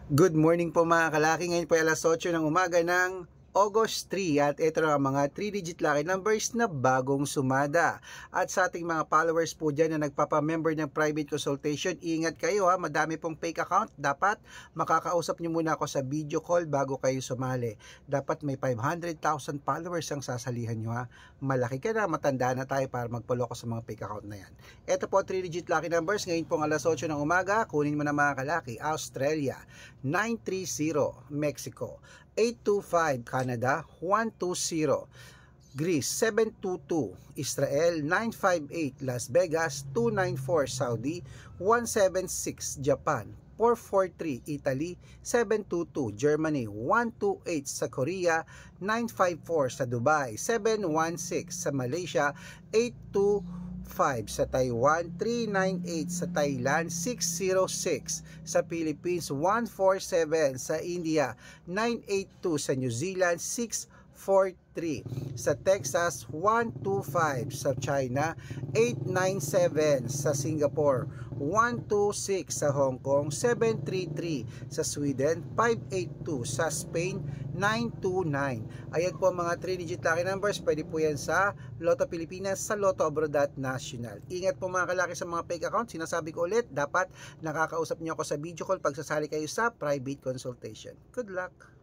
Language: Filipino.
Good morning po mga kalaki. Ngayon po ay alas 8 ng umaga ng August 3 at ito na ang mga 3-digit lucky numbers na bagong sumada. At sa ating mga followers po dyan na nagpapamember ng private consultation, ingat kayo ha, madami pong fake account. Dapat makakausap nyo muna ako sa video call bago kayo sumali. Dapat may 500,000 followers ang sasalihan nyo ha. Malaki ka na, matanda na tayo para magpalo ko sa mga fake account na yan. Ito po 3-digit lucky numbers ngayon pong alas 8 ng umaga. Kunin mo na mga kalaki. Australia 930, Mexico 825, Canada 120, Greece 722, Israel 958, Las Vegas 294, Saudi 176, Japan 443, Italy 722, Germany 128, sa Korea 954, sa Dubai 716, sa Malaysia 825, sa Taiwan 398, sa Thailand 606, sa Philippines 147, sa India 982, sa New Zealand 643, sa Texas 125, sa China 897, sa Singapore 126, sa Hong Kong 733, sa Sweden 582, sa Spain 929. Ayan po mga 3-digit lucky numbers. Pwede po yan sa Lotto Pilipinas, sa Lotto Abroad at National. Ingat po mga kalaki sa mga fake account. Sinasabi ko ulit, dapat nakakausap niyo ako sa video call pag sasali kayo sa private consultation. Good luck!